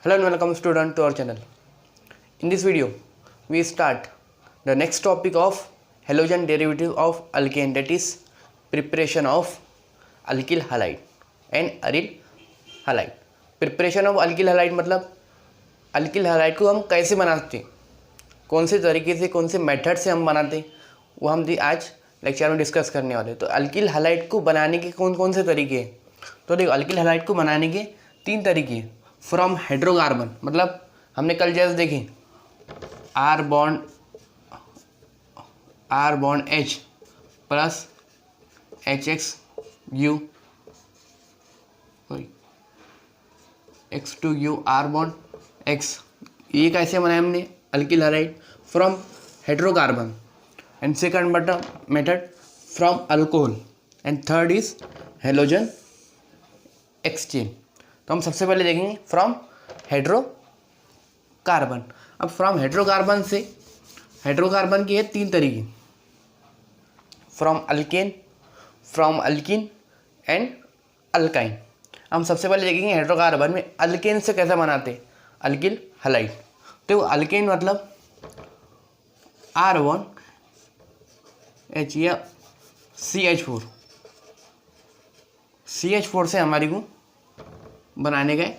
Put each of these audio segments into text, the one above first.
Hello and welcome student to our channel. In this video, we start the next topic of halogen derivative of alkane, that is preparation of alkyl halide and aryl halide. Preparation of alkyl halide मतलब alkyl halide को हम कैसे बनाते हैं, कौन से तरीके से, कौन से मेथड से हम बनाते हैं, वो हम आज लेक्चर में डिस्कस करने वाले हैं। तो अल्किल हालाइड को बनाने के कौन कौन से तरीके हैं, तो देखो अल्किल हालाइड को बनाने के 3 तरीके हैं। फ्रॉम हाइड्रोकार्बन मतलब हमने कल जैसे देखे R bond H plus H X U X to U R bond X, ये कैसे बनाया हमने alkyl halide from hydrocarbon. And second method from alcohol and third is halogen exchange. तो हम सबसे पहले देखेंगे फ्रॉम हाइड्रोकार्बन। अब फ्रॉम हाइड्रोकार्बन से हाइड्रोकार्बन की है 3 तरीके, from alkane, from alkene and alkyne. हम सबसे पहले देखेंगे हाइड्रोकार्बन में अल्केन से कैसे बनाते अल्किल हालाइड। तो अल्केन मतलब R1 H या CH4 से हमारे को बनाने गए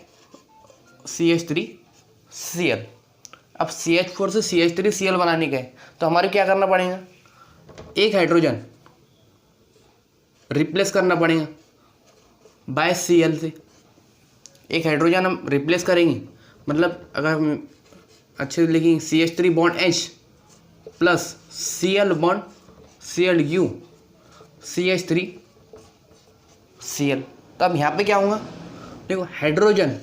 CH3Cl। अब CH4 से CH3Cl बनाने गए तो हमारे क्या करना पड़ेगा, एक हाइड्रोजन रिप्लेस करना पड़ेगा बाय Cl से। एक हाइड्रोजन हम रिप्लेस करेंगे मतलब अगर हम अच्छे से लिखेंगे CH3 bond H plus Cl bond Cl CH3Cl। तो अब यहाँ पे क्या होगा, देखो हाइड्रोजन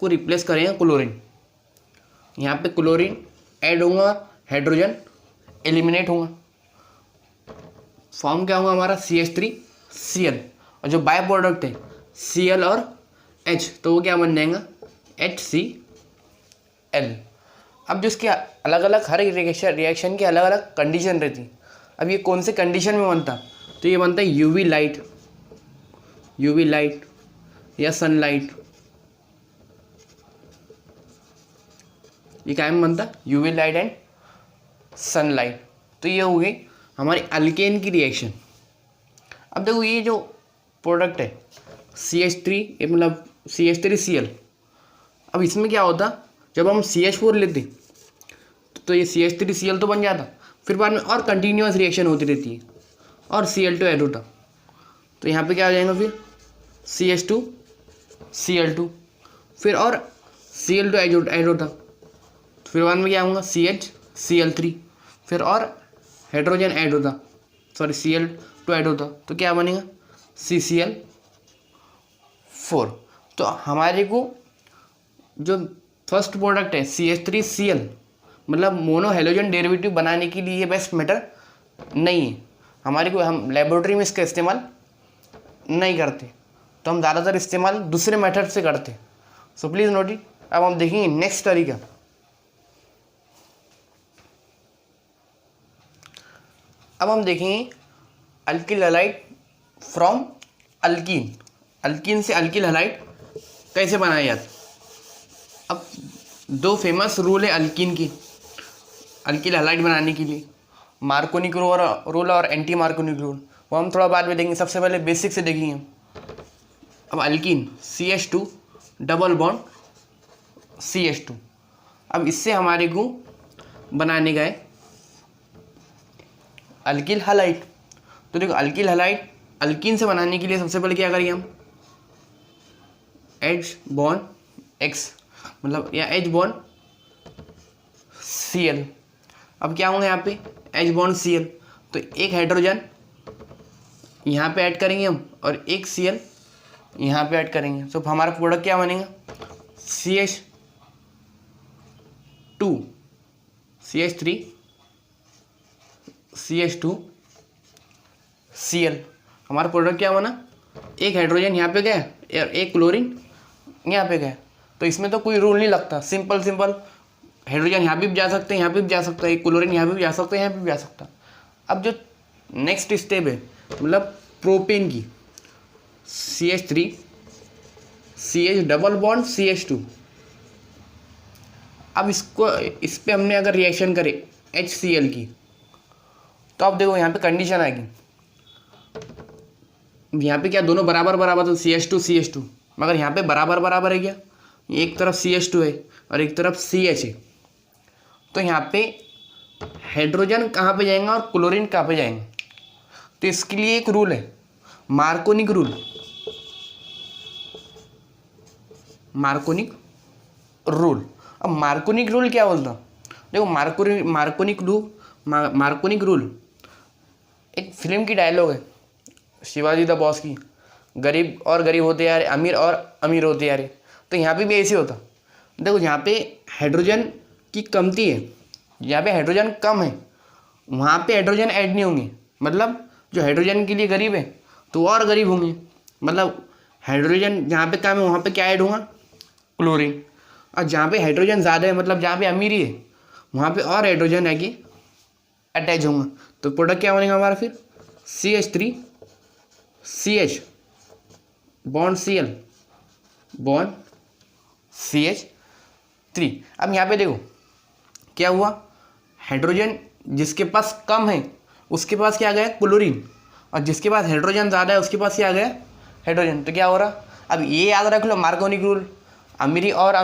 को रिप्लेस करेंगे क्लोरीन, यहाँ पे क्लोरीन ऐड होगा, हाइड्रोजन एलिमिनेट होगा, फॉर्म क्या होगा हमारा CH3Cl। और जो बाय प्रोडक्ट है Cl और H तो वो क्या बन जाएगा HCl। अब जो इसके अलग अलग हर एक रिएक्शन की अलग अलग कंडीशन रहती। अब ये कौन से कंडीशन में बनता, तो ये बनता है यूवी लाइट या सनलाइट। ये क्या में बनता, यूवी लाइट एंड सनलाइट। तो ये हो गई हमारी अल्केन की रिएक्शन। अब देखो ये जो प्रोडक्ट है CH3 मतलब CH3Cl, अब इसमें क्या होता, जब हम CH4 लेते तो ये CH3Cl तो बन जाता, फिर बाद में और कंटिन्यूस रिएक्शन होती रहती है और Cl2 ऐड होता। तो यहाँ पे क्या आ जाएगा फिर CH2Cl2, फिर और Cl2 ऐड होता, फिर बाद में क्या होगा CHCl3, फिर और हाइड्रोजन ऐड होता, सॉरी Cl2 ऐड होता, तो क्या बनेगा CCl4। तो हमारे को जो फर्स्ट प्रोडक्ट है CH3Cl मतलब मोनो हेलोजन डेरिवेटिव बनाने के लिए ये बेस्ट मेथड नहीं है हमारे को, हम लेबोरेटरी में इसका इस्तेमाल नहीं करते, तो हम ज़्यादातर इस्तेमाल दूसरे मेथड से करते। So please note it. अब हम देखेंगे नेक्स्ट तरीका। अब हम देखेंगे alkyl halide from alkyne. Alkyne से अल्किल हालाइड कैसे बनाया जाता। अब 2 फेमस रूल है अल्कीन की अल्किल हालाइड बनाने के लिए, मार्कोनिक रूल और एंटी मार्कोनिक रूल, वो हम थोड़ा बाद में देखेंगे। सबसे पहले बेसिक से देखेंगे। अब alkyne CH2 double bond CH2, अब इससे हमारे को बनाने गए अल्किल हालाइड। तो देखो अल्किल हालाइड अल्कीन से बनाने के लिए सबसे पहले क्या करेंगे हम, H बॉन्ड X मतलब या H बॉन्ड Cl। अब क्या होंगे यहाँ पे H बॉन्ड Cl, तो एक हाइड्रोजन यहाँ पे ऐड करेंगे हम और एक Cl यहाँ पे ऐड करेंगे। तो हमारा प्रोडक्ट क्या बनेगा CH2Cl। हमारा प्रोडक्ट क्या बना, एक हाइड्रोजन यहाँ पे गया और एक क्लोरीन यहाँ पे गया। तो इसमें तो कोई रूल नहीं लगता, सिंपल हाइड्रोजन यहाँ भी जा सकते हैं, यहाँ भी जा सकता है, एक क्लोरीन यहाँ भी जा सकता है, यहाँ भी जा सकता है। अब जो नेक्स्ट स्टेप है मतलब प्रोपेन की CH3 CH double bond CH2। अब इस पे हमने अगर रिएक्शन करे HCl की, तो आप देखो यहाँ पे कंडीशन आएगी, यहाँ पे क्या दोनों बराबर बराबर, तो CH2 मगर यहाँ पे बराबर बराबर है क्या, एक तरफ CH2 है और एक तरफ CH है, तो यहाँ पे हाइड्रोजन कहाँ पे जाएंगे और क्लोरीन कहाँ पे जाएंगे। तो इसके लिए एक रूल है, मार्कोनिक रूल। अब मार्कोनिक रूल क्या बोलता, देखो मार्कोनिक रूल एक फिल्म की डायलॉग है, शिवाजी द बॉस की, गरीब और गरीब होते यार, अमीर और अमीर होते यार। तो यहाँ पे भी ऐसे होता, देखो यहाँ पे हाइड्रोजन की कमती है, यहाँ पे हाइड्रोजन कम है, वहाँ पे हाइड्रोजन ऐड नहीं होंगे, मतलब जो हाइड्रोजन के लिए गरीब है तो वो और गरीब होंगे, मतलब हाइड्रोजन जहाँ पे कम है वहाँ पे क्या ऐड होगा, क्लोरीन। और जहाँ पे हाइड्रोजन ज़्यादा है, मतलब जहाँ पे अमीरी है, वहाँ पे और हाइड्रोजन है कि अटैच होंगे। तो प्रोडक्ट क्या बनेगा हमारा फिर, CH3 CH bond Cl bond CH3। अब यहाँ पे देखो क्या हुआ, हाइड्रोजन जिसके पास कम है उसके पास क्या आ गया, क्लोरीन, और जिसके पास हाइड्रोजन ज़्यादा है उसके पास क्या आ गया, हाइड्रोजन। तो क्या हो रहा, अब ये याद रख लो मार्कोनिक रूल, अमीर और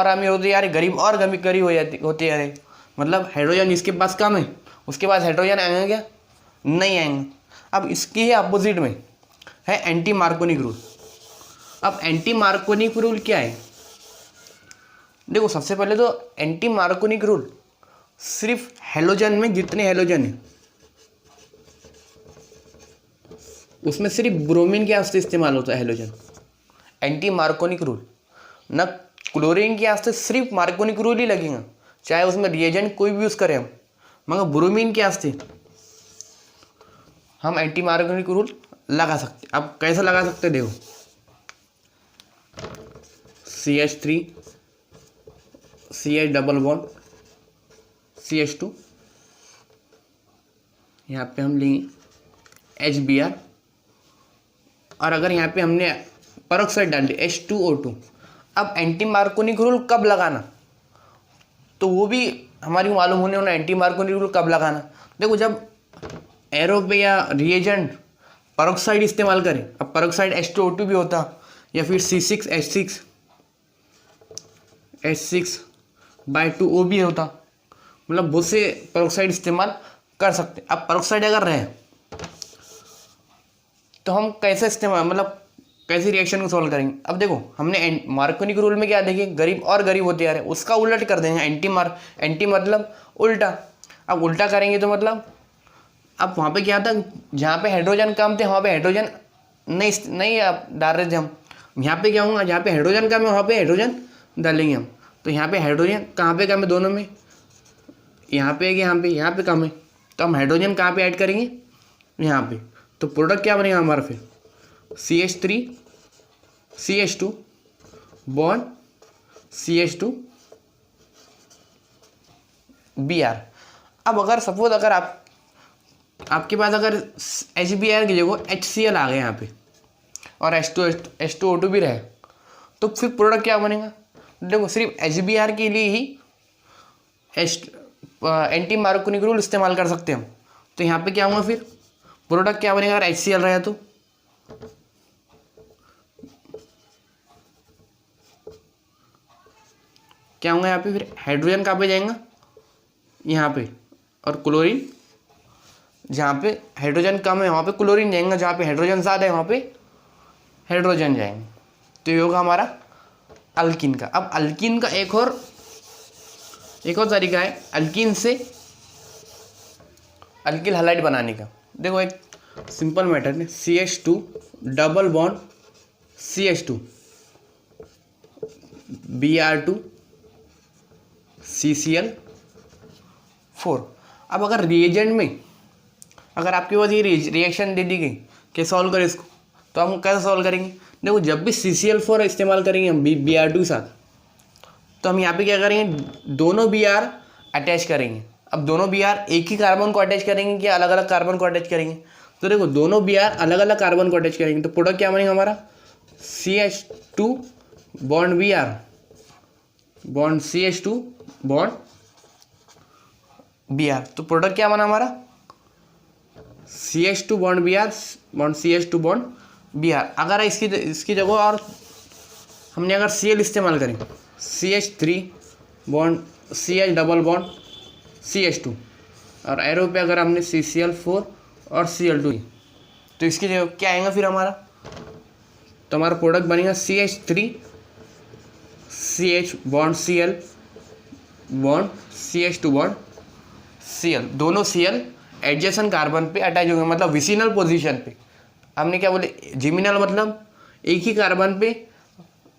अमीर होते यार, गरीब और गरीब होते यार, मतलब हाइड्रोजन जिसके पास कम है उसके पास हाइड्रोजन आएंगे क्या, नहीं आएंगे। अब इसके ही अपोजिट में है एंटी मार्कोनिक रूल। अब एंटी मार्कोनिक रूल क्या है, देखो सबसे पहले तो एंटी मार्कोनिक रूल सिर्फ हेलोजन में जितने हेलोजन है उसमें सिर्फ ब्रोमीन के वास्ते इस्तेमाल होता है हेलोजन। एंटी मार्कोनिक रूल न क्लोरीन के वास्ते सिर्फ मार्कोनिक रूल ही लगेगा, चाहे उसमें रिएजेंट कोई भी यूज़ करें हम, मगर ब्रोमीन के वास्ते हम एंटी मार्कोनिक रूल लगा सकते। अब कैसे लगा सकते, देखो CH3 CH double bond CH2, यहाँ पे हम लेंगे HBr, और अगर यहाँ पे हमने पेरोक्साइड डाल दी H2O2। अब एंटी मार्कोनिक रूल कब लगाना, तो वो भी हमारी मालूम होने वाला, एंटी मार्कोनिक रूल कब लगाना। देखो जब एरो पे या रिएजेंट पेरोक्साइड इस्तेमाल करें, अब पेरोक्साइड H2O2 भी होता, या फिर C6H6/2O भी होता, मतलब बहुत से पेरोक्साइड इस्तेमाल कर सकते। अब पेरोक्साइड अगर रहे तो हम कैसे इस्तेमाल, मतलब कैसे रिएक्शन को सॉल्व करेंगे। अब देखो हमने मार्कोनिक रूल में क्या देखे, गरीब और गरीब होते आ रहे, उसका उलट कर देंगे, एंटी मतलब उल्टा। अब उल्टा करेंगे तो मतलब अब वहाँ पे क्या था, जहाँ पे हाइड्रोजन कम थे वहाँ पे हाइड्रोजन नहीं डाल रहे थे हम, यहाँ पे क्या होगा, जहाँ पे हाइड्रोजन कम है वहाँ पे हाइड्रोजन डालेंगे हम। तो यहाँ पे हाइड्रोजन कहाँ पे कम है, दोनों में, यहाँ पे यहाँ पे कम है, तो हम हाइड्रोजन कहाँ पे ऐड करेंगे, यहाँ पे। तो प्रोडक्ट क्या बनेगा हमारा फिर, CH3 CH2 bond CH2 Br। अब अगर सपोज अगर आपके पास अगर HBr की जगह HCl आ गए यहाँ पे और H2O2 भी रहे, तो फिर प्रोडक्ट क्या बनेगा, देखो सिर्फ HBr के लिए ही एंटी मार्कोनिक रूल इस्तेमाल कर सकते हैं हम। तो यहाँ पे क्या होगा फिर, प्रोडक्ट क्या बनेगा, अगर HCl रहा तो क्या होगा, यहाँ पे फिर हाइड्रोजन कहाँ पे जाएगा, यहाँ पे, और क्लोरीन जहाँ पे हाइड्रोजन कम है वहाँ पे क्लोरीन जाएगा, जहाँ पे हाइड्रोजन ज़्यादा है वहाँ पे हाइड्रोजन जाएंगे। तो ये होगा हमारा अल्कीन का। अब अल्कीन का एक और तरीका है अल्कीन से अल्किल हैलाइड बनाने का। देखो एक सिंपल मैटर है, CH2 double bond CH2 Br2 CCl4। अब अगर रिएजेंट में अगर आपके पास ये रिएक्शन दे दी गई कि सॉल्व करें इसको, तो हम कैसे सॉल्व करेंगे। देखो जब भी CCl4 इस्तेमाल करेंगे हम Br2 के साथ, तो हम यहाँ पे क्या करेंगे, दोनों Br अटैच करेंगे। अब दोनों Br एक ही कार्बन को अटैच करेंगे कि अलग अलग कार्बन को अटैच करेंगे। तो देखो दोनों Br अलग अलग कार्बन को अटैच करेंगे, तो प्रोडक्ट क्या बनेगा हमारा CH2 bond Br, bond CH2 bond Br। तो प्रोडक्ट क्या बना हमारा, CH2 bond Br bond CH2 bond Br। अगर इसकी जगह और हमने अगर Cl इस्तेमाल करें, CH3 bond CH double bond CH2, और एरो पे अगर हमने CCl4 और Cl2, तो इसकी जगह क्या आएगा फिर हमारा, तो हमारा प्रोडक्ट बनेगा CH3 CH bond Cl bond CH2 bond Cl। दोनों Cl एडजेसेंट कार्बन पे अटैच होंगे, मतलब विसिनल पोजीशन पे। हमने क्या बोले, जिमिनल मतलब एक ही कार्बन पे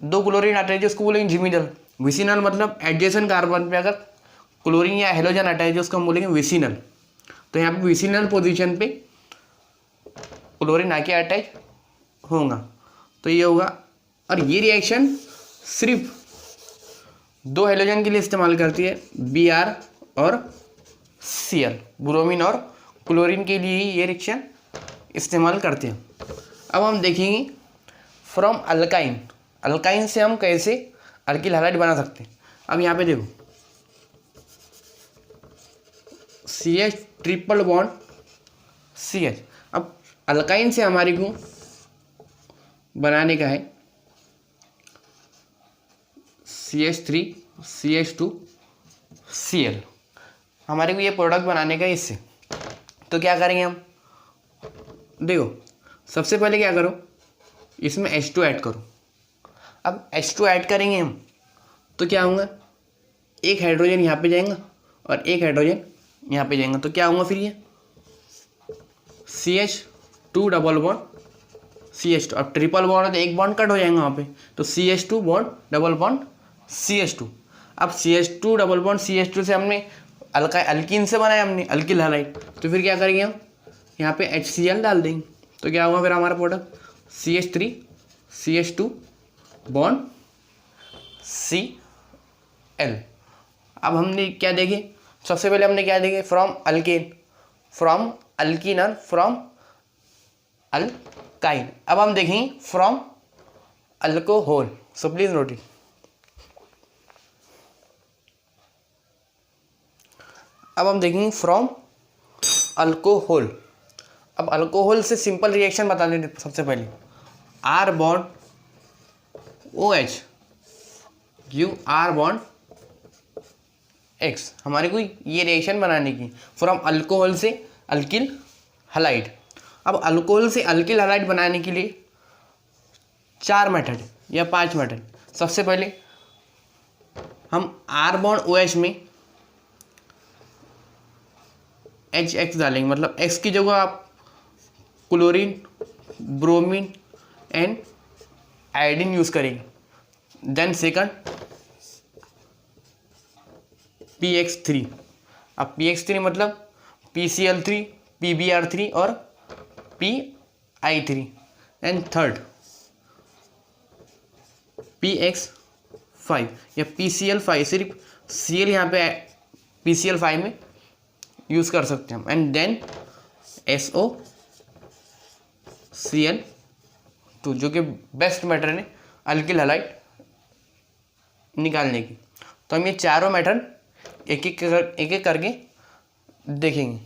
दो क्लोरीन अटैच है, उसको बोलेंगे जिमिनल। विसिनल मतलब एडजेसेंट कार्बन पे अगर क्लोरीन या हेलोजन अटैच है, उसको हम बोलेंगे विसिनल। तो यहाँ पे विसिनल पोजीशन पे क्लोरीन आके अटैच होगा, तो ये होगा। और ये रिएक्शन सिर्फ दो हेलोजन के लिए इस्तेमाल करती है, Br और Cl, ब्रोमीन और क्लोरीन के लिए ही ये रिएक्शन इस्तेमाल करते हैं। अब हम देखेंगे फ्रॉम अल्काइन, अल्काइन से हम कैसे अल्किल हैलाइड बना सकते हैं। अब यहाँ पे देखो CH ट्रिपल बॉन्ड CH। अब अल्काइन से हमारे को बनाने का है CH3 CH2 Cl। हमारे को ये प्रोडक्ट बनाने का है इससे। तो क्या करेंगे हम, देखो सबसे पहले क्या करो, इसमें H2 ऐड करो। अब H2 ऐड करेंगे हम तो क्या होगा, एक हाइड्रोजन यहाँ पे जाएगा और एक हाइड्रोजन यहाँ पे जाएगा, तो क्या होगा फिर ये CH2 डबल बॉन्ड CH2। अब ट्रिपल बॉन्ड है तो एक बॉन्ड कट हो जाएगा वहाँ पे, तो CH2 bond double bond CH2। अब CH2 डबल बॉन्ड CH2 से हमने अल्कीन से बनाया हमने अल्किल हैलाइड, तो फिर क्या करेंगे हम यहाँ पे HCl डाल देंगे, तो क्या होगा फिर हमारा product CH3 CH2 bond Cl। अब हमने क्या देखे, सबसे पहले हमने क्या देखे, फ्रॉम अल्केन, फ्रॉम अल्कीन और फ्रॉम अल्काइन। अब हम देखेंगे from alcohol. So please note it. अब हम देखेंगे फ्रॉम अल्कोहल। अब अल्कोहल से सिंपल रिएक्शन बता दें सबसे पहले, R bond OH give R bond X। हमारे को ये रिएक्शन बनाने की फ्रॉम अल्कोहल से अल्किल हैलाइड। अब अल्कोहल से अल्किल हैलाइड बनाने के लिए 4 मेथड या 5 मेथड। सबसे पहले हम R बॉन्ड OH में HX डालेंगे, मतलब X की जगह आप chlorine bromine and iodine use करेंगे। Then second PX3। अब PX3 मतलब PCl3 PBr3 और PI3। एंड थर्ड PX5 या PCl5, सिर्फ Cl यहाँ पे PCl5 में यूज़ कर सकते हैं हम। एंड देन SOCl2, जो कि बेस्ट मेथड है अल्किल हैलाइड निकालने की। तो हम ये चारों मेथड एक एक करके देखेंगे।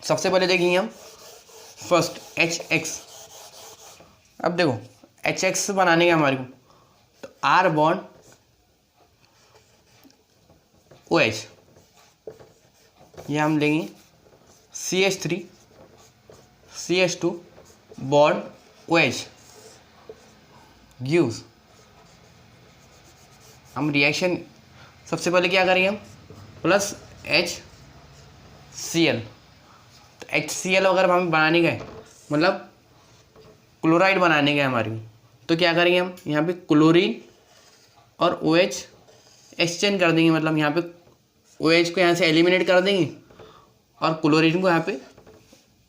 सबसे पहले देखेंगे हम फर्स्ट HX। अब देखो HX बनाने का हमारे को, तो R बॉन्ड OH, ये हम लेंगे CH3 CH2 bond OH gives. हम रिएक्शन सबसे पहले क्या करेंगे हम, प्लस HCl। तो HCl अगर हमें बनाने का है, मतलब क्लोराइड बनाने का है हमारे को, तो क्या करेंगे हम यहाँ पे क्लोरीन और OH एक्सचेंज कर देंगे, मतलब यहाँ पे OH को यहाँ से एलिमिनेट कर देंगे और क्लोरीन को यहाँ पे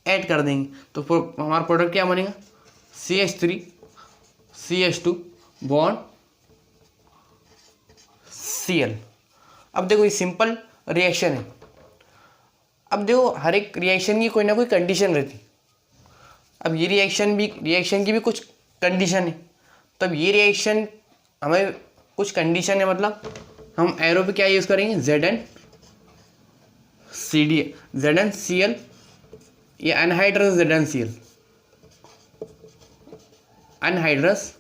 ऐड कर देंगे। तो हमारा प्रोडक्ट क्या बनेगा, CH3 CH2 बॉन्ड Cl। अब देखो ये सिंपल रिएक्शन है। अब देखो हर एक रिएक्शन की कोई ना कोई कंडीशन रहती। अब ये रिएक्शन की भी कुछ कंडीशन है। तो अब ये रिएक्शन हमें कुछ कंडीशन है, मतलब हम एरो पे क्या यूज़ करेंगे, ZnCl या अनहाइड्रस ZnCl, अनहाइड्रस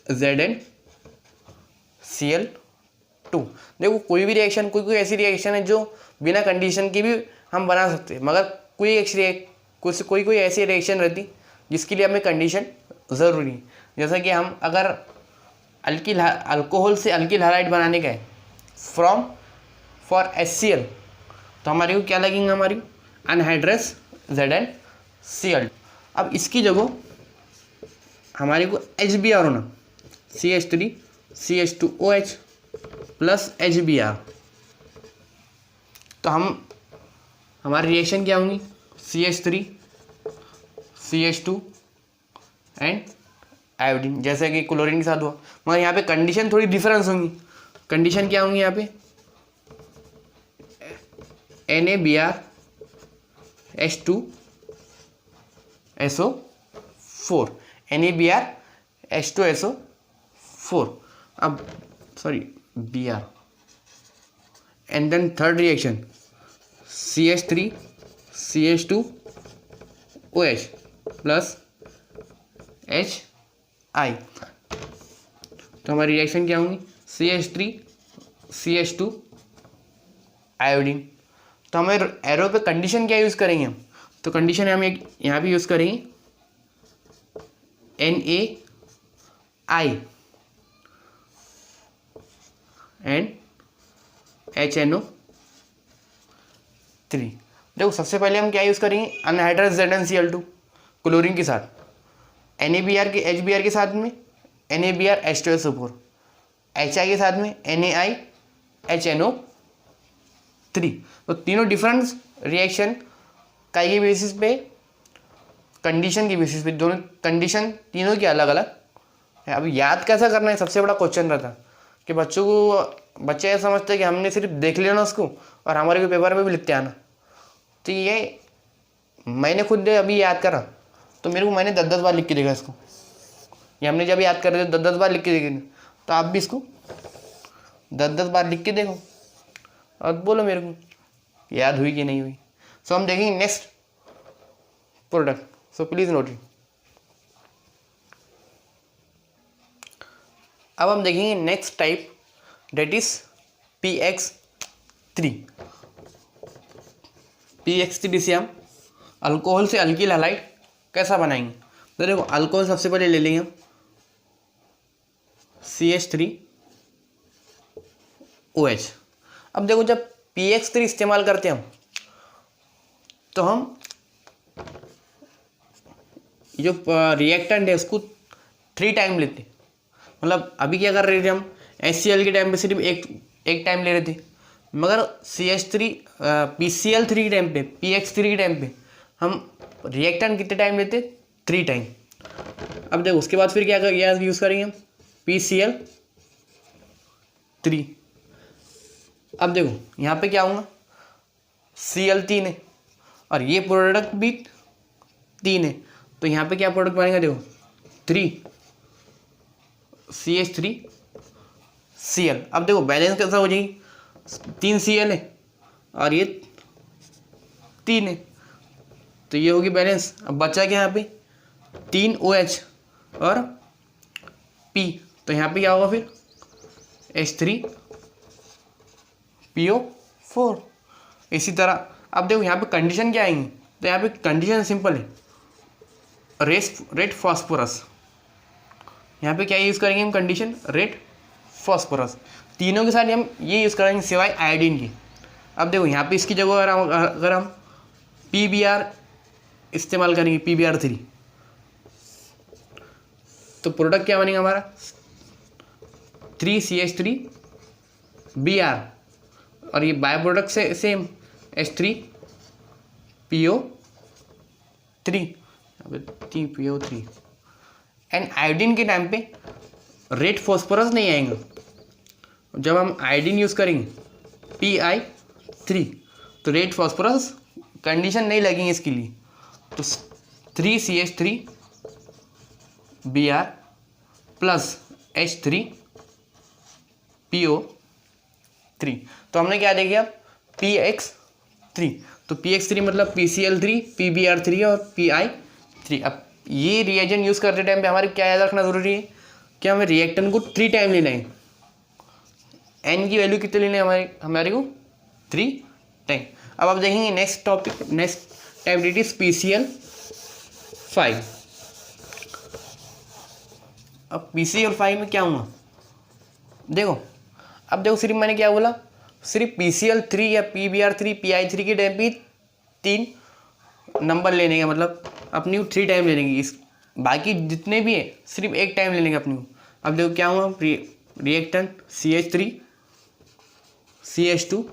ZnCl2। देखो कोई भी रिएक्शन, कोई ऐसी रिएक्शन है जो बिना कंडीशन की भी हम बना सकते हैं, मगर कोई ऐसी रिएक्शन रहती जिसके लिए हमें कंडीशन ज़रूरी है। जैसा कि हम अगर अल्कोहल से अल्किल हैलाइड बनाने का है फॉर HCl, तो हमारे को क्या लगेंगे, हमारी अनहाइड्रस ZnCl। अब इसकी जगह हमारे को HBr होना, CH3CH2OH प्लस HBr। तो हमारी रिएक्शन क्या होंगी, CH3CH2 एंड आयोडीन, जैसे कि क्लोरीन के साथ हुआ। मगर यहाँ पे कंडीशन थोड़ी डिफरेंस होंगी। कंडीशन क्या होंगी यहाँ पे, NaBrH2SO4, NaBrH2SO4। अब Br, and then third reaction CH3CH2OH plus HI। तो हमारी रिएक्शन क्या होंगी, CH3CH2 आयोडीन। तो हमें एरो पे कंडीशन क्या यूज़ करेंगे हम, तो कंडीशन हम यहाँ पे यूज़ करेंगे NaI एंड HNO3। देखो सबसे पहले हम क्या यूज़ करेंगे, अनहाइड्रस ZnCl2 क्लोरीन के साथ, HBr के साथ में NaBrH2SO4, HI के साथ में NaIHNO3। तो तीनों डिफरेंट रिएक्शन के बेसिस पे, कंडीशन की बेसिस पे, दोनों कंडीशन तीनों की अलग अलग है। अब याद कैसा करना है, सबसे बड़ा क्वेश्चन रहता कि बच्चे ऐसा समझते हैं कि हमने सिर्फ देख लिया उसको और हमारे को पेपर में भी लिखते आना। तो ये मैंने खुद अभी याद करा, तो मेरे को मैंने 10-10 बार लिख के देखा इसको। ये हमने जब याद कर रहे थे 10-10 बार लिख के देखे, तो आप भी इसको 10-10 बार लिख के देखो और बोलो मेरे को याद हुई कि नहीं हुई। सो हम देखेंगे next product, so please note it. अब हम देखेंगे next type, date is PX3। PX3 से हम अल्कोहल से अल्किल हैलाइड कैसा बनाएंगे। तो देखो अल्कोहल सबसे पहले ले लेंगे हम CH3OH। अब देखो जब PX3 इस्तेमाल करते हैं हम, तो हम जो रिएक्टेंट है उसको 3 टाइम लेते। मतलब अभी क्या कर रहे थे हम, HCl के टाइम पे सिर्फ एक टाइम ले रहे थे, मगर PCl3 के टाइम पे, PX3 के टाइम पे हम रिएक्टेंट कितने टाइम लेते, 3 टाइम। अब देखो उसके बाद फिर क्या यूज़ करेंगे हम, PCl3। अब देखो यहाँ पे क्या होगा, Cl3 है और ये प्रोडक्ट भी 3 है, तो यहाँ पे क्या प्रोडक्ट बनेगा, देखो 3CH3Cl। अब देखो बैलेंस कैसा हो जाएगी, 3 Cl है और ये 3 है, तो ये होगी बैलेंस। अब बचा क्या यहाँ पे, 3 OH और P, तो यहाँ पे क्या होगा फिर H3PO4। इसी तरह अब देखो यहाँ पे कंडीशन क्या आएंगी, तो यहाँ पे कंडीशन सिंपल है, रेड फॉस्फोरस। यहाँ पे क्या यूज़ करेंगे हम, कंडीशन रेड फॉस्फोरस। तीनों के साथ हम ये यूज़ करेंगे सिवाय आयोडीन की। अब देखो यहाँ पे इसकी जगह अगर हम PBr इस्तेमाल करेंगे, PBr3, तो प्रोडक्ट क्या बनेगा हमारा, 3CH3Br और ये बाय प्रोडक्ट से same H3PO3, 3PO3। And iodine के टाइम पे रेड फॉस्फोरस नहीं आएंगे। जब हम आयोडीन यूज़ करेंगे Pi3, तो रेड फॉस्फोरस कंडीशन नहीं लगेंगे इसके लिए। तो 3CH3Br प्लस H3PO3। तो हमने क्या देखिए अब PX3, तो PX3 मतलब PCl3, PBr3 और PI3। अब ये रिएजेंट यूज़ करते टाइम पे हमारे क्या याद रखना ज़रूरी है कि हमें रिएक्टेंट को 3 टाइम लेना है। एन की वैल्यू कितने लेने हमारे को 3 टाइम। अब आप देखेंगे next topic, next time it is PCl5। अब PCl5 में क्या हुआ देखो, अब देखो सिर्फ मैंने क्या बोला, सिर्फ PCl3 या PBr3 PI3 के टाइम पे 3 नंबर लेने का, मतलब अपनी को 3 टाइम लेने की। इस बाकी जितने भी है सिर्फ 1 टाइम लेने का अपनी को। अब देखो क्या हुआ, reactant CH3 CH2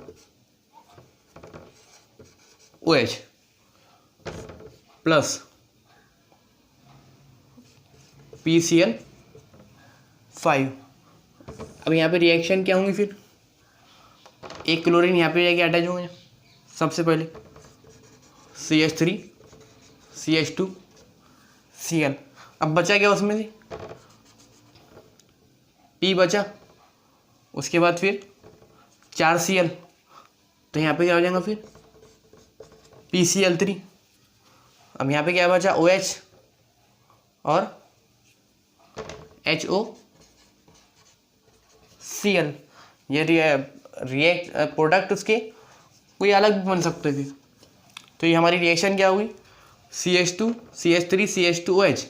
OH plus PCl5। अब यहाँ पे रिएक्शन क्या होंगी, फिर एक क्लोरीन यहाँ पे जाके अटैच होंगे। सबसे पहले CH3 CH2 Cl। अब बचा क्या उसमें से, P बचा, उसके बाद फिर 4 Cl, तो यहाँ पे क्या हो जाएगा फिर PCl3। अब यहाँ पे क्या बचा OH और HOCl। ये रिएक्ट प्रोडक्ट उसके कोई अलग भी बन सकते थे। तो ये हमारी रिएक्शन क्या हुई, CH2 CH3 CH2OH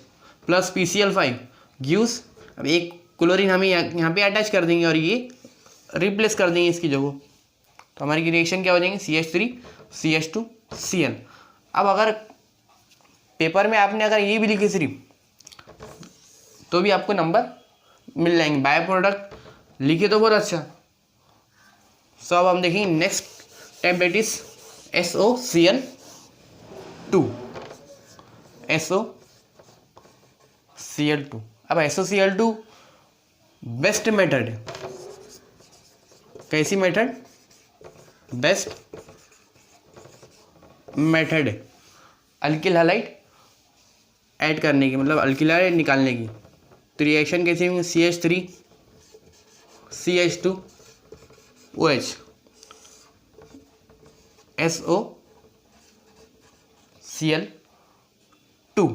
plus PCl5 gives. अब एक क्लोरीन हमें यहाँ पे अटैच कर देंगे और ये रिप्लेस कर देंगे इसकी जगह। तो हमारी रिएक्शन क्या हो जाएंगे CH3 CH2 Cl। अब अगर पेपर में आपने अगर ये भी लिखी सिर्फ तो भी आपको नंबर मिल जाएंगे। बाय प्रोडक्ट लिखे तो बहुत अच्छा। सो अब हम देखेंगे next template is SOCl2। SOCl2। अब SOCl2 बेस्ट मेथड है। कैसी मेथड, बेस्ट मेथड है अल्किल हैलाइड ऐड करने की, मतलब अल्किल हैलाइड निकालने की। तो रिएक्शन कैसी होंगी, CH3 CH2 OH SOCl2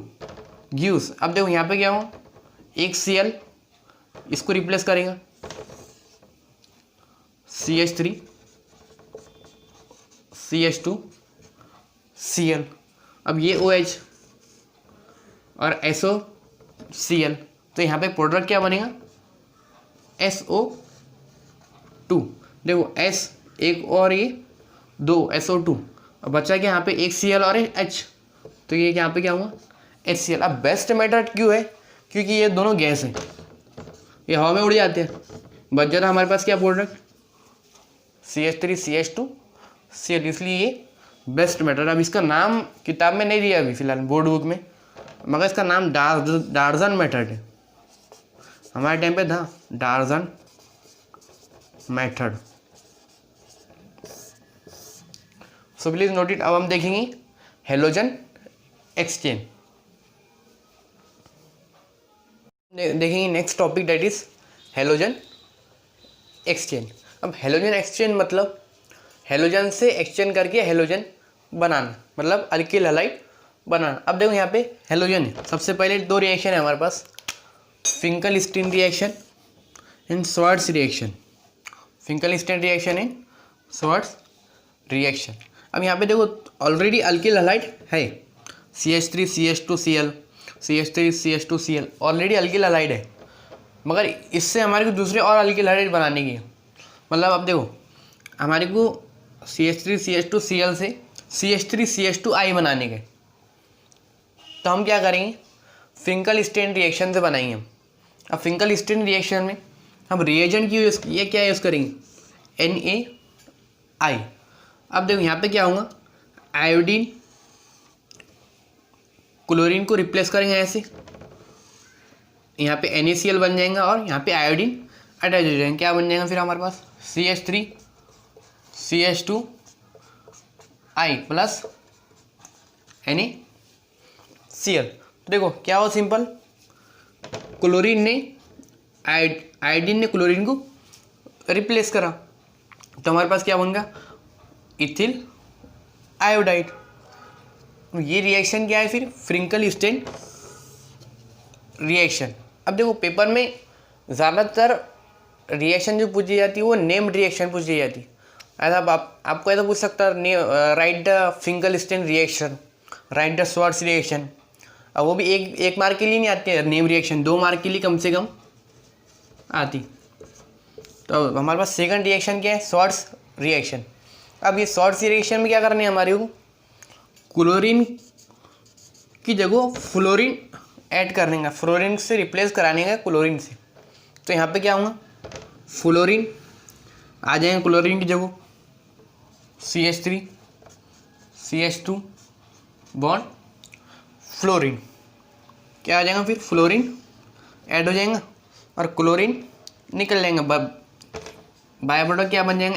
gives. अब देखो यहाँ पे क्या हुआ, एक Cl इसको रिप्लेस करेगा CH3 CH2 Cl। अब ये OH और SOCl, तो यहाँ पे प्रोडक्ट क्या बनेगा SO2। देखो S एक और ये 2 SO2, और बचा क्या यहाँ पे एक Cl और एक H, तो ये यहाँ पे क्या हुआ HCl। अब बेस्ट मेथड क्यों है, क्योंकि ये दोनों गैस हैं, ये हवा में उड़ जाते हैं। बच जाता हमारे पास क्या प्रोडक्ट CH3 CH2 Cl, इसलिए ये बेस्ट मेथड। अब इसका नाम किताब में नहीं दिया अभी फिलहाल बोर्ड बुक में, मगर इसका नाम डार्जन मेथड है। हमारे टाइम पे था डार्जन method. So please note it. अब हम देखेंगे हेलोजन एक्सचेंज। देखेंगे next topic that is halogen exchange. अब हेलोजन एक्सचेंज मतलब हेलोजन से एक्सचेंज करके हेलोजन बनाना, मतलब अल्किल हैलाइड बनाना। अब देखो यहाँ पे हेलोजन है, सबसे पहले 2 रिएक्शन है हमारे पास, Finkelstein reaction and Swarts reaction. Finkelstein reaction and Swarts reaction. अब यहाँ पे देखो ऑलरेडी अल्किल हैलाइड है, CH3 CH2 Cl, CH3 CH2 Cl already alkyl halide है, मगर इससे हमारे को दूसरे और अल्किल हैलाइड बनाने की है। मतलब अब देखो हमारे को CH3 CH2 Cl से CH3 CH2I बनाने के, तो हम क्या करेंगे फिंकल-स्टीन रिएक्शन से बनाएंगे हम। अब फिंकल-स्टीन रिएक्शन में हम रिएजेंट की ये क्या यूज़ करेंगे NaI। अब देखो यहाँ पे क्या होगा, आयोडीन क्लोरीन को रिप्लेस करेंगे ऐसे, यहाँ पे NaCl बन जाएगा और यहाँ पे आयोडीन अटैच हो जाएंगे। क्या बन जाएगा फिर हमारे पास CH3 CH2I plus Na Cl। तो देखो क्या हो, सिंपल, क्लोरीन ने आयोडीन ने क्लोरीन को रिप्लेस करा, तो हमारे पास क्या बन गया, इथिल आयोडाइड। ये रिएक्शन क्या है फिर, फ्रिंकल स्टेन रिएक्शन। अब देखो पेपर में ज़्यादातर रिएक्शन जो पूछी जाती है वो नेम्ड रिएक्शन पूछी जाती है। ऐसा आपको ऐसा पूछ सकता है, write the Finkelstein reaction, write the Swarts reaction. अब वो भी एक मार्क के लिए नहीं आती है नेम रिएक्शन, 2 मार्क के लिए कम से कम आती। तो हमारे पास सेकंड रिएक्शन क्या है, स्वार्ट्स रिएक्शन। अब ये स्वार्ट्स रिएक्शन में क्या करना है हमारे को, क्लोरीन की जगह फ्लोरीन ऐड करने का, फ्लोरीन से रिप्लेस कराने का क्लोरीन से। तो यहाँ पे क्या होगा, फ्लोरीन आ जाएंगे क्लोरीन की जगह, CH3 CH2 बॉन्ड फ्लोरीन, क्या आ जाएगा फिर, फ्लोरीन ऐड हो जाएगा और क्लोरीन निकल जाएगा, बाय प्रोडक्ट क्या बन जाएगा,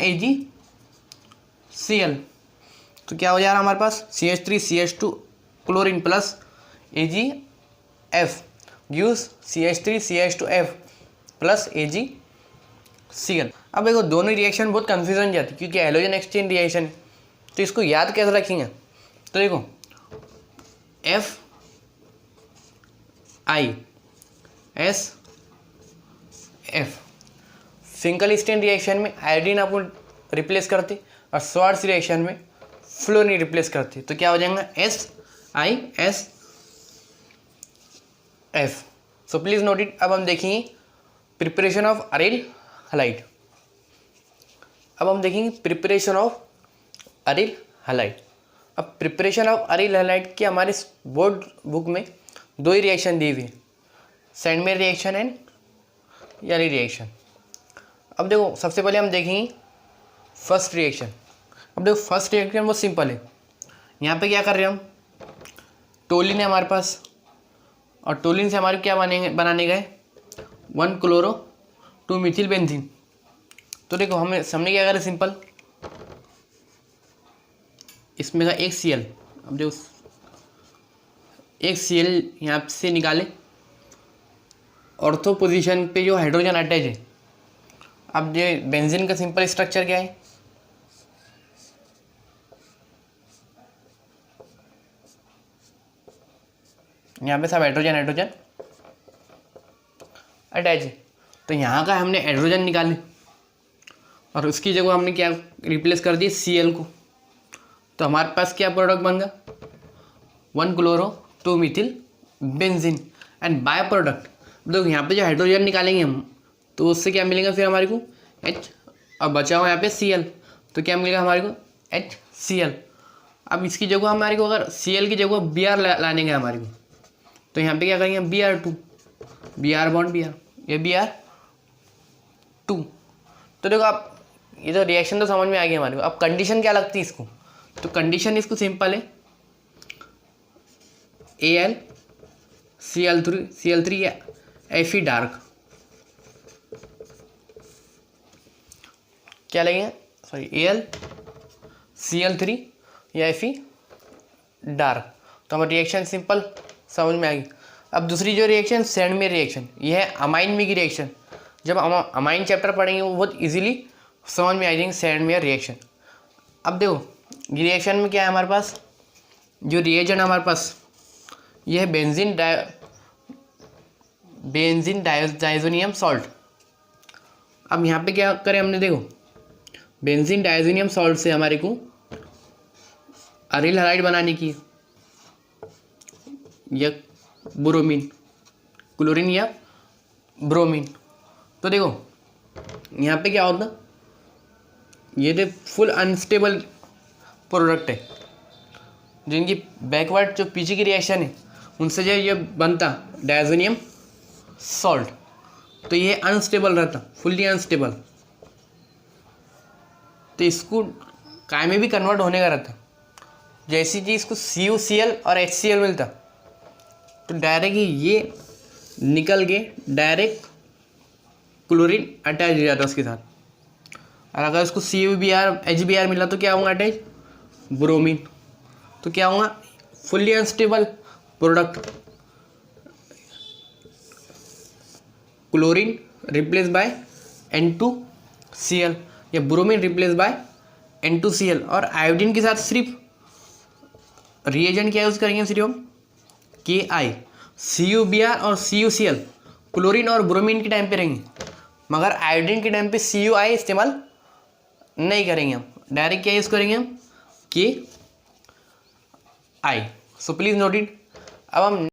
AgCl। तो क्या हो जा रहा है हमारे पास, CH3 CH2 chlorine plus AgF gives CH3 CH2F plus AgCl। अब देखो दोनों रिएक्शन बहुत कन्फ्यूजन जाती है क्योंकि हैलोजन एक्सचेंज रिएक्शन है, तो इसको याद कैसे रखेंगे। तो देखो FiSF सिंगल स्टेन रिएक्शन में आयोडीन अपन रिप्लेस करते और स्वार्ट्स रिएक्शन में फ्लोरीन रिप्लेस करते, तो क्या हो जाएगा, SiSF। So please note it. अब हम देखेंगे प्रिपरेशन ऑफ अरिल हैलाइड। अब हम देखेंगे प्रिपरेशन ऑफ अरिल हैलाइड। अब प्रिपरेशन ऑफ अरिल हैलाइड की हमारे बोर्ड बुक में 2 ही रिएक्शन दी हुई है, सैंडमेयर रिएक्शन एंड यारी रिएक्शन। अब देखो सबसे पहले हम देखेंगे फर्स्ट रिएक्शन। अब देखो फर्स्ट रिएक्शन बहुत सिंपल है, यहाँ पे क्या कर रहे हैं हम, टोलिन है हमारे पास और टोलिन से हमारे क्या बनाने गए 1 क्लोरो 2 मिथिल बेंजीन। तो देखो हमने क्या करा, सिंपल, इसमें का एक Cl, अब देखो एक Cl यहाँ से निकाले, ऑर्थो पोजीशन पे जो हाइड्रोजन अटैच है। अब ये बेंजीन का सिंपल स्ट्रक्चर क्या है, यहाँ पे सब हाइड्रोजन अटैच है, तो यहाँ का हमने हाइड्रोजन निकाले और उसकी जगह हमने क्या रिप्लेस कर दी, Cl को। तो हमारे पास क्या प्रोडक्ट बन गया, 1 chloro 2 Mithil benzene and by product. देखो यहाँ पे जो हाइड्रोजन निकालेंगे हम, तो उससे क्या मिलेगा फिर हमारे को H, अब बचा हुआ यहाँ पे Cl, तो क्या मिलेगा हमारे को HCl। अब इसकी जगह हमारे को अगर Cl की जगह Br लाने का हमारे को, तो यहाँ पे क्या करेंगे Br2, Br बॉन्ड Br, ये Br2। तो देखो आप ये तो रिएक्शन तो समझ में आ गया हमारे को। अब कंडीशन क्या लगती है इसको, तो कंडीशन इसको सिंपल है, Cl3 या Fe डार्क, क्या लगेगा, सॉरी Cl3 या Fe डार्क। तो हमारी रिएक्शन सिंपल समझ में आ गई। अब दूसरी जो रिएक्शन सैंडमेयर रिएक्शन, ये है अमाइन में की रिएक्शन। जब हम अमाइन चैप्टर पढ़ेंगे वो बहुत इजीली समझ में आ जाएंगे सैंडमेयर रिएक्शन। अब देखो रिएक्शन में क्या है हमारे पास, जो रिएजेंट हमारे पास ये है बेंजीन डायज़ोनियम सॉल्ट। अब यहाँ पे क्या करें हमने, देखो बेंजीन डायज़ोनियम सॉल्ट से हमारे को अरिल हैलाइड बनाने की, या ब्रोमीन, क्लोरीन या ब्रोमीन। तो देखो यहाँ पे क्या होता, ये तो फुल अनस्टेबल प्रोडक्ट है, जिनकी बैकवर्ड जो पीछे की रिएक्शन है उनसे जो ये बनता डायज़ोनियम सॉल्ट, तो ये अनस्टेबल रहता, फुल्ली अनस्टेबल। तो इसको काय में भी कन्वर्ट होने का रहता, जैसी कि इसको CuCl और HCl मिलता, तो डायरेक्ट ही ये निकल के डायरेक्ट क्लोरीन अटैच हो जाता उसके साथ। और अगर उसको CuBr HBr मिला तो क्या होगा अटैच, ब्रोमीन। तो क्या होगा, fully unstable product chlorine replace by N2Cl या ब्रोमीन रिप्लेस बाय N2Cl, और आयोडीन के साथ सिर्फ रिएजेंट क्या यूज़ करेंगे, सिर्फ हम KI, CuBr और CuCl क्लोरीन और ब्रोमीन के टाइम पे रहेंगे, मगर आयोडीन के टाइम पे CuI इस्तेमाल नहीं करेंगे हम, डायरेक्ट क्या यूज़ करेंगे हम KI। So please note it. अब हम